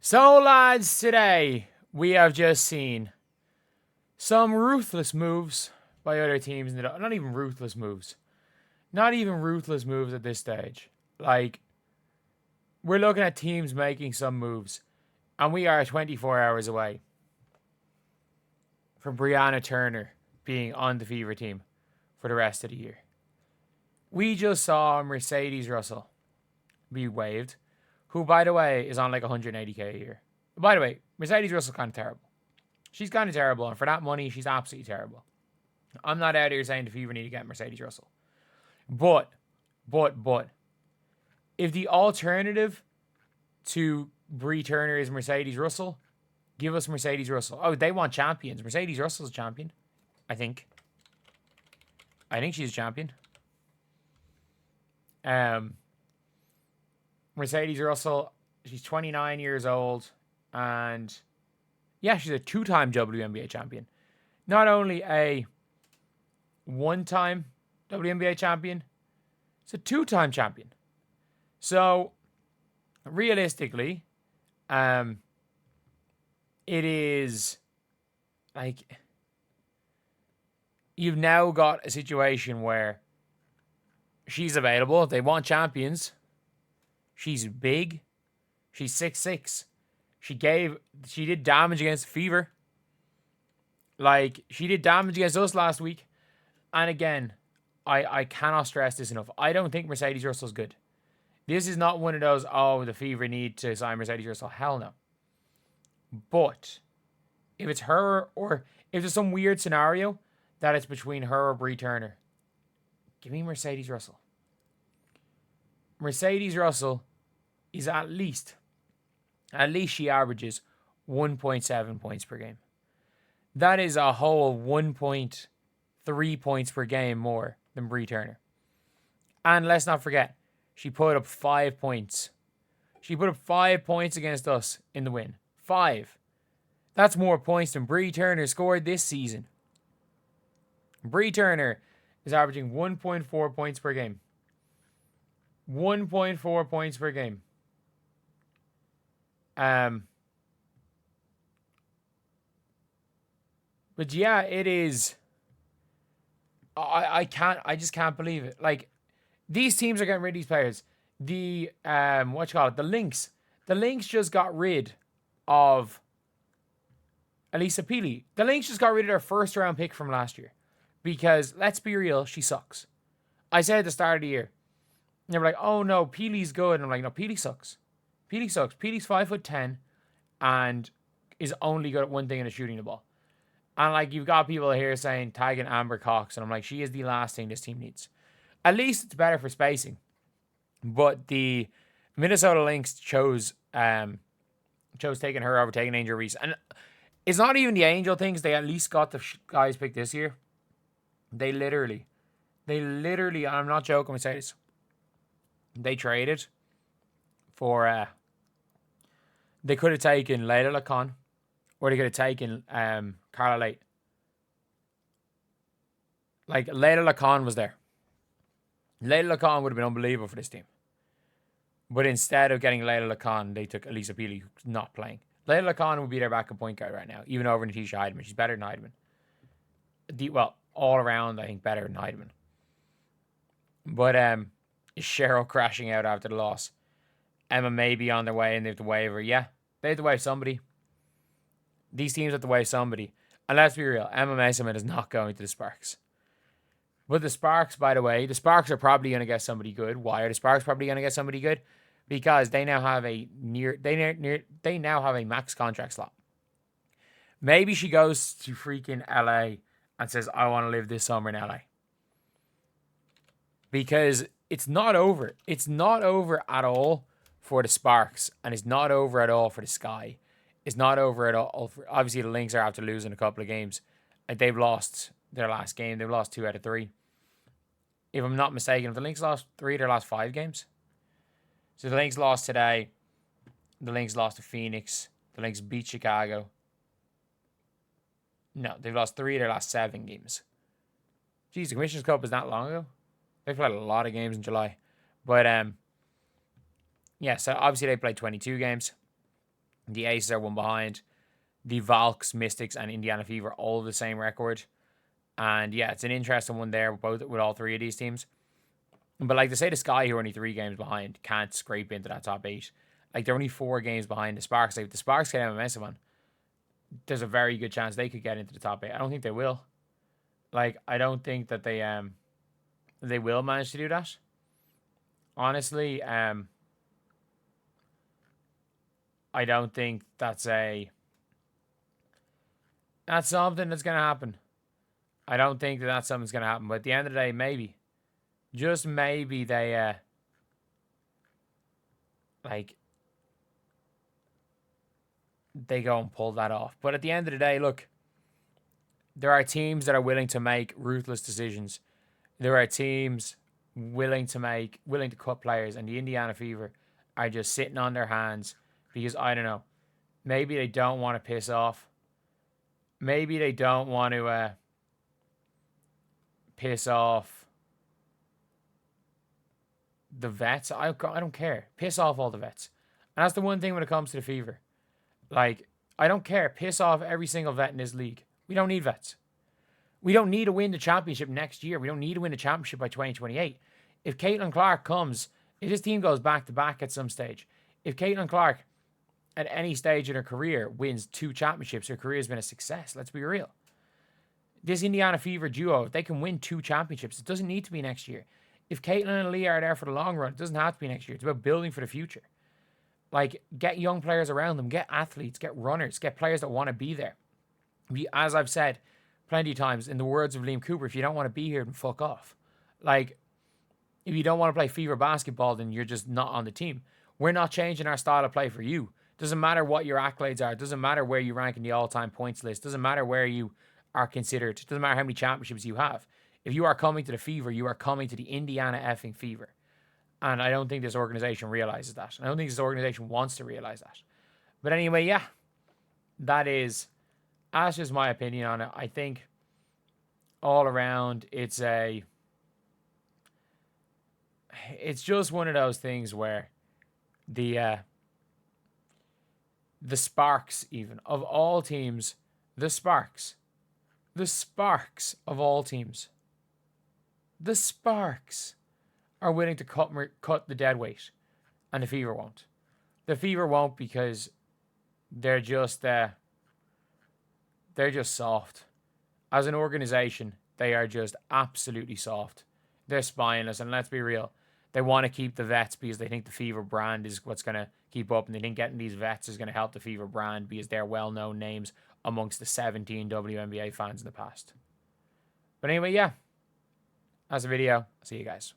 So, lads, today we have just seen some ruthless moves by other teams. Not even ruthless moves. Not even ruthless moves at this stage. Like, we're looking at teams making some moves, and we are 24 hours away from Breanna Turner being on the Fever team for the rest of the year. We just saw Mercedes Russell be waived, who, by the way, is on like 180k a year. By the way, Mercedes Russell's kind of terrible. She's kind of terrible, and for that money, she's absolutely terrible. I'm not out here saying the Fever need to get Mercedes Russell. But, if the alternative to Bree Turner is Mercedes Russell, give us Mercedes Russell. Oh, they want champions. Mercedes Russell's a champion, I think. I think she's a champion. Mercedes Russell, she's 29 years old, and yeah, she's a two-time WNBA champion. Not only a one-time WNBA champion, it's a two-time champion. So, realistically, it is like you've now got a situation where she's available. They want champions. She's big. She's 6'6". She did damage against Fever. Like, she did damage against us last week. And again, I cannot stress this enough. I don't think Mercedes Russell's good. This is not one of those, the Fever need to sign Mercedes Russell. Hell no. But if it's her, or if there's some weird scenario that it's between her or Bree Turner, give me Mercedes Russell. Mercedes Russell is at least she averages 1.7 points per game. That is a whole 1.3 points per game more than Bree Turner. And let's not forget, she put up 5 points. She put up 5 points against us in the win. 5. That's more points than Bree Turner scored this season. Bree Turner is averaging 1.4 points per game. 1.4 points per game. But yeah, it is. I just can't believe it. Like, these teams are getting rid of these players. The the Lynx. The Lynx just got rid of Elisa Peely. The Lynx just got rid of their first round pick from last year. Because, let's be real, she sucks. I said at the start of the year, they were like, oh no, Peely's good. And I'm like, no, Peely sucks. Peely sucks. Peely's 5'10" and is only good at one thing, and it's shooting the ball. And like, you've got people here saying tagging Amber Cox, and I'm like, she is the last thing this team needs. At least it's better for spacing. But the Minnesota Lynx chose taking her over taking Angel Reese. And it's not even the Angel things. They at least got the guys picked this year. They literally, I'm not joking when I say this, they traded for, they could have taken Layla Lacan, or they could have taken Carla Late. Like, Layla Lacan was there. Layla Lacan would have been unbelievable for this team. But instead of getting Layla Lacan, they took Elisa Peely, who's not playing. Layla Lacan would be their backup point guard right now, even over Natisha Heidemann. She's better than Heidemann. All around, I think, better than Heidemann. But is Cheryl crashing out after the loss? Emma may be on their way and they have to waive her. Yeah, they have to waive somebody. These teams have to waive somebody. And let's be real, Emma Mason is not going to the Sparks. But the Sparks, by the way, the Sparks are probably going to get somebody good. Why are the Sparks probably going to get somebody good? Because they now have a they now have a max contract slot. Maybe she goes to freaking LA and says, I want to live this summer in LA. Because it's not over. It's not over at all for the Sparks. And it's not over at all for the Sky. It's not over at all. Obviously, the Lynx are after losing a couple of games. They've lost their last game. They've lost 2 out of 3. If I'm not mistaken, if the Lynx lost 3 of their last 5 games. So the Lynx lost today. The Lynx lost to Phoenix. The Lynx beat Chicago. No, they've lost 3 of their last 7 games. Geez, the Commissioner's Cup is that long ago. They played a lot of games in July. But, yeah, so obviously they played 22 games. The Aces are one behind. The Valks, Mystics, and Indiana Fever all the same record. And yeah, it's an interesting one there, both with all three of these teams. But like to say, the Sky, who are only 3 games behind, can't scrape into that top 8. Like they're only 4 games behind the Sparks. Like if the Sparks get MMS on, there's a very good chance they could get into the top 8. I don't think they will. Like I don't think that they will manage to do that. Honestly, I don't think that's something that's gonna happen. I don't think that that's something that's gonna happen. But at the end of the day, maybe, just maybe like they go and pull that off. But at the end of the day, look, there are teams that are willing to make ruthless decisions. There are teams willing to cut players, and the Indiana Fever are just sitting on their hands because I don't know. Maybe they don't want to piss off. Maybe they don't want to piss off the vets. I don't care. Piss off all the vets. And that's the one thing when it comes to the Fever. Like, I don't care. Piss off every single vet in this league. We don't need vets. We don't need to win the championship next year. We don't need to win the championship by 2028. If Caitlin Clark comes, if this team goes back to back at some stage, if Caitlin Clark at any stage in her career wins 2 championships, her career has been a success. Let's be real. This Indiana Fever duo, if they can win 2 championships, it doesn't need to be next year. If Caitlin and Leah are there for the long run, it doesn't have to be next year. It's about building for the future. Like, get young players around them, get athletes, get runners, get players that want to be there. As I've said plenty of times, in the words of Liam Cooper, if you don't want to be here, then fuck off. Like, if you don't want to play Fever basketball, then you're just not on the team. We're not changing our style of play for you. Doesn't matter what your accolades are. Doesn't matter where you rank in the all-time points list. Doesn't matter where you are considered. Doesn't matter how many championships you have. If you are coming to the Fever, you are coming to the Indiana effing Fever. And I don't think this organization realizes that. I don't think this organization wants to realize that. But anyway, yeah, that's just my opinion on it. I think all around it's just one of those things where the Sparks, even of all teams, the Sparks of all teams, the Sparks are willing to cut the dead weight, and the Fever won't. The Fever won't because they're just soft. As an organization, they are just absolutely soft. They're spineless, and let's be real, they want to keep the vets because they think the Fever brand is what's going to keep up, and they think getting these vets is going to help the Fever brand because they're well-known names amongst the 17 WNBA fans in the past. But anyway, yeah, that's the video. See you guys.